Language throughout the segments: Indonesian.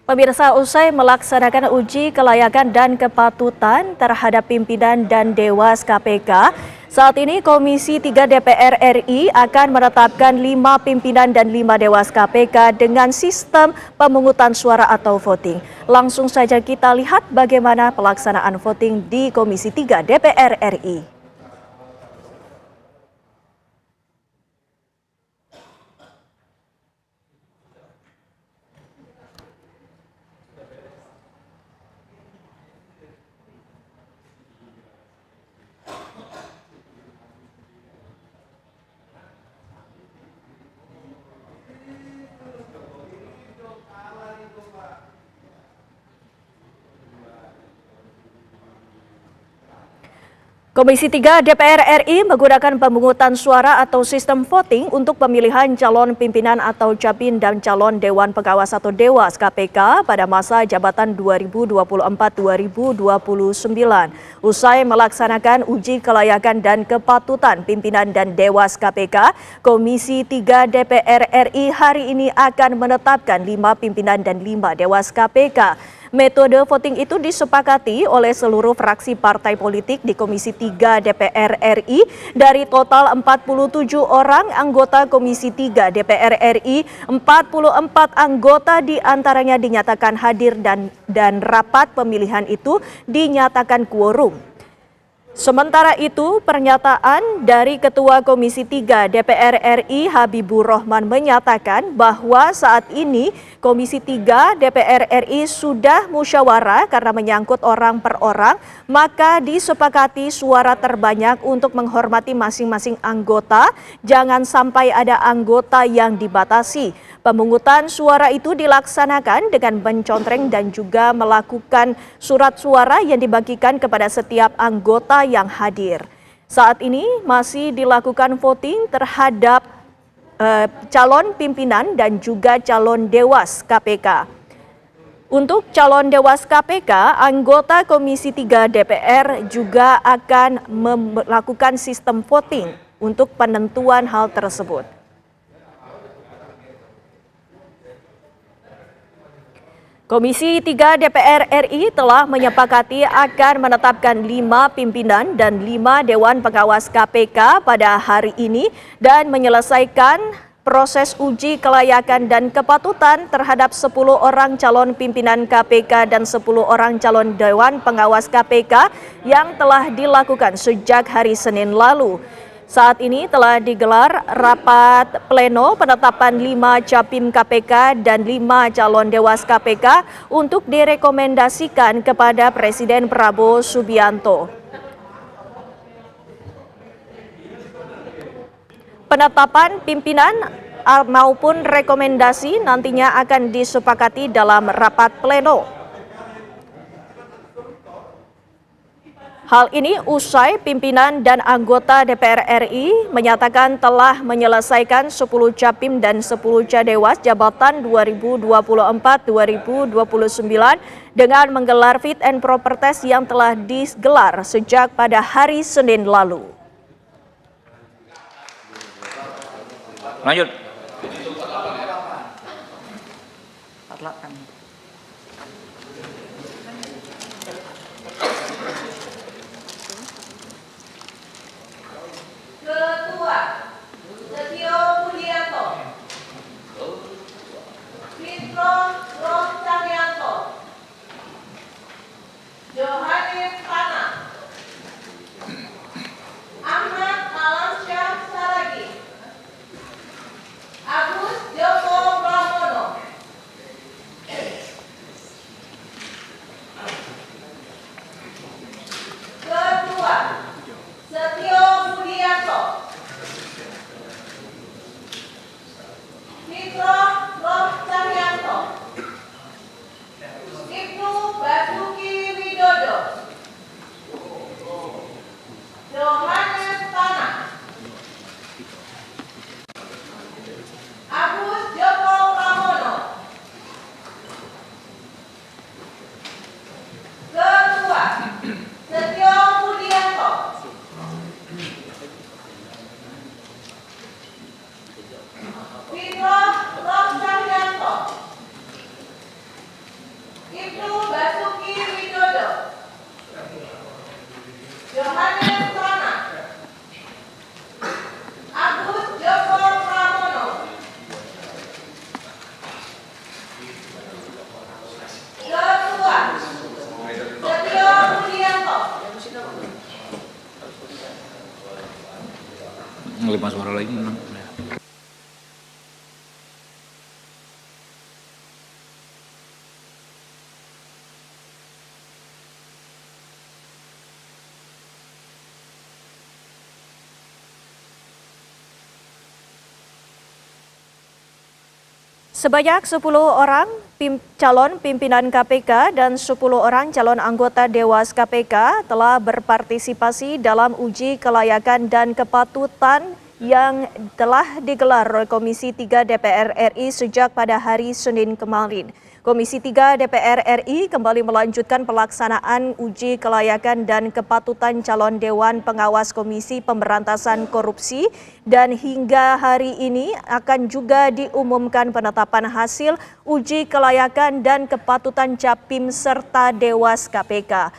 Pemirsa, usai melaksanakan uji kelayakan dan kepatutan terhadap pimpinan dan Dewas KPK, saat ini Komisi 3 DPR RI akan menetapkan 5 pimpinan dan 5 Dewas KPK dengan sistem pemungutan suara atau voting. Langsung saja kita lihat bagaimana pelaksanaan voting di Komisi 3 DPR RI. Komisi 3 DPR RI menggunakan pemungutan suara atau sistem voting untuk pemilihan calon pimpinan atau capim dan calon Dewan Pengawas atau Dewas KPK pada masa jabatan 2024-2029. Usai melaksanakan uji kelayakan dan kepatutan pimpinan dan Dewas KPK, Komisi 3 DPR RI hari ini akan menetapkan 5 pimpinan dan 5 Dewas KPK. Metode voting itu disepakati oleh seluruh fraksi partai politik di Komisi 3 DPR RI. Dari total 47 orang anggota Komisi 3 DPR RI, 44 anggota diantaranya dinyatakan hadir dan rapat pemilihan itu dinyatakan quorum. Sementara itu, pernyataan dari Ketua Komisi 3 DPR RI Habibur Rahman menyatakan bahwa saat ini Komisi 3 DPR RI sudah musyawarah karena menyangkut orang per orang, maka disepakati suara terbanyak untuk menghormati masing-masing anggota, jangan sampai ada anggota yang dibatasi. Pemungutan suara itu dilaksanakan dengan mencontreng dan juga melakukan surat suara yang dibagikan kepada setiap anggota yang hadir. Saat ini masih dilakukan voting terhadap calon pimpinan dan juga calon Dewas KPK. Untuk calon Dewas KPK, anggota Komisi 3 DPR juga akan melakukan sistem voting untuk penentuan hal tersebut. Komisi 3 DPR RI telah menyepakati akan menetapkan 5 pimpinan dan 5 Dewan Pengawas KPK pada hari ini dan menyelesaikan proses uji kelayakan dan kepatutan terhadap 10 orang calon pimpinan KPK dan 10 orang calon Dewan Pengawas KPK yang telah dilakukan sejak hari Senin lalu. Saat ini telah digelar rapat pleno penetapan 5 capim KPK dan 5 calon Dewas KPK untuk direkomendasikan kepada Presiden Prabowo Subianto. Penetapan pimpinan maupun rekomendasi nantinya akan disepakati dalam rapat pleno. Hal ini usai pimpinan dan anggota DPR RI menyatakan telah menyelesaikan 10 capim dan 10 cadewas jabatan 2024-2029 dengan menggelar fit and proper test yang telah digelar sejak pada hari Senin lalu. Lanjut. Ketua Setio Budianto, Fitro Roncanianto, Johannes Pana, Ahmad Alamsyah Saragi, Agus Joko Pramono, Ibnu Basuki Widodo, Yohanes Pana, Agus Joko Pramono, Joshua Setio Budianto, 5 suara lagi menang. Sebanyak 10 orang calon pimpinan KPK dan 10 orang calon anggota Dewas KPK telah berpartisipasi dalam uji kelayakan dan kepatutan yang telah digelar oleh Komisi 3 DPR RI sejak pada hari Senin kemarin. Komisi 3 DPR RI kembali melanjutkan pelaksanaan uji kelayakan dan kepatutan calon Dewan Pengawas Komisi Pemberantasan Korupsi dan hingga hari ini akan juga diumumkan penetapan hasil uji kelayakan dan kepatutan Capim serta Dewas KPK.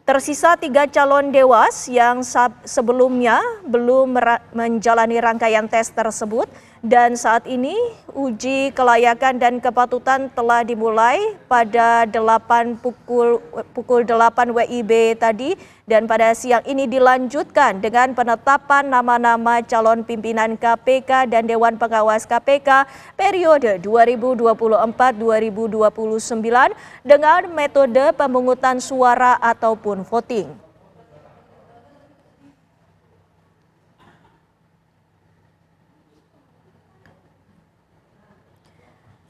Tersisa 3 calon Dewas yang sebelumnya belum menjalani rangkaian tes tersebut dan saat ini uji kelayakan dan kepatutan telah dimulai pada pukul 8 WIB tadi dan pada siang ini dilanjutkan dengan penetapan nama-nama calon pimpinan KPK dan Dewan Pengawas KPK periode 2024-2029 dengan metode pemungutan suara ataupun voting.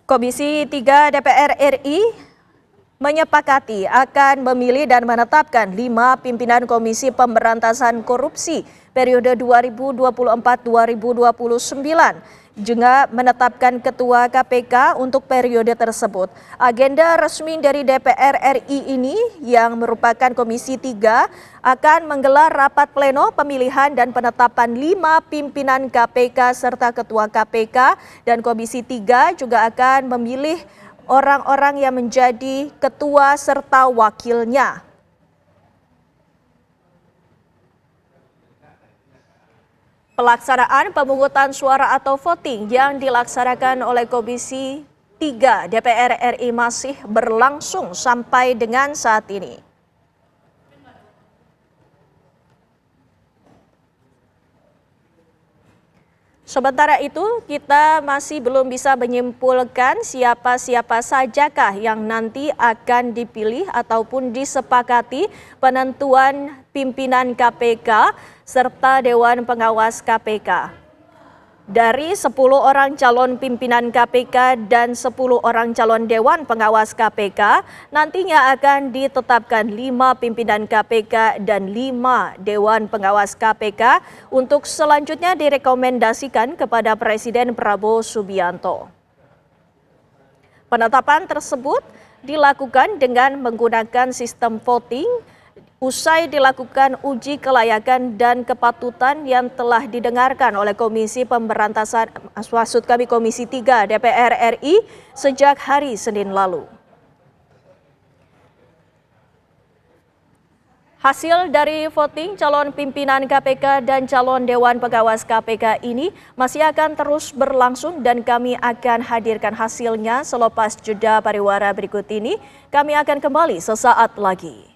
Komisi 3 DPR RI menyepakati akan memilih dan menetapkan 5 pimpinan Komisi Pemberantasan Korupsi periode 2024-2029, juga menetapkan Ketua KPK untuk periode tersebut. Agenda resmi dari DPR RI ini yang merupakan Komisi 3 akan menggelar rapat pleno pemilihan dan penetapan 5 pimpinan KPK serta Ketua KPK dan Komisi 3 juga akan memilih orang-orang yang menjadi ketua serta wakilnya. Pelaksanaan pemungutan suara atau voting yang dilaksanakan oleh Komisi 3 DPR RI masih berlangsung sampai dengan saat ini. Sementara itu, kita masih belum bisa menyimpulkan siapa-siapa sajakah yang nanti akan dipilih ataupun disepakati penentuan pimpinan KPK serta Dewan Pengawas KPK. Dari 10 orang calon pimpinan KPK dan 10 orang calon Dewan Pengawas KPK, nantinya akan ditetapkan 5 pimpinan KPK dan 5 Dewan Pengawas KPK untuk selanjutnya direkomendasikan kepada Presiden Prabowo Subianto. Penetapan tersebut dilakukan dengan menggunakan sistem voting usai dilakukan uji kelayakan dan kepatutan yang telah didengarkan oleh Komisi 3 DPR RI sejak hari Senin lalu. Hasil dari voting calon pimpinan KPK dan calon Dewan Pengawas KPK ini masih akan terus berlangsung dan kami akan hadirkan hasilnya selepas jeda pariwara berikut ini. Kami akan kembali sesaat lagi.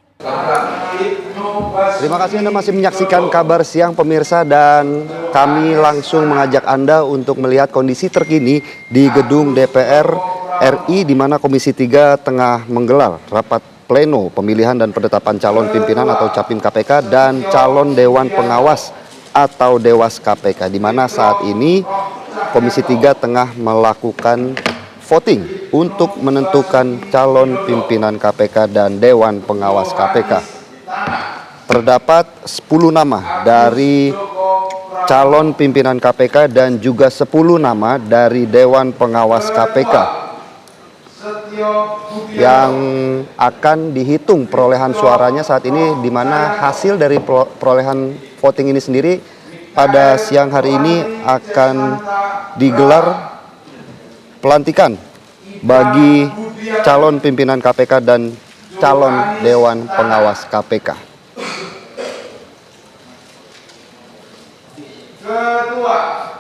Terima kasih Anda masih menyaksikan Kabar Siang pemirsa, dan kami langsung mengajak Anda untuk melihat kondisi terkini di gedung DPR RI di mana Komisi 3 tengah menggelar rapat pleno pemilihan dan penetapan calon pimpinan atau Capim KPK dan calon Dewan Pengawas atau Dewas KPK, di mana saat ini Komisi 3 tengah melakukan voting untuk menentukan calon pimpinan KPK dan Dewan Pengawas KPK. Terdapat 10 nama dari calon pimpinan KPK dan juga 10 nama dari Dewan Pengawas KPK yang akan dihitung perolehan suaranya saat ini, di mana hasil dari perolehan voting ini sendiri pada siang hari ini akan digelar pelantikan bagi calon pimpinan KPK dan calon Dewan Pengawas KPK. Ketua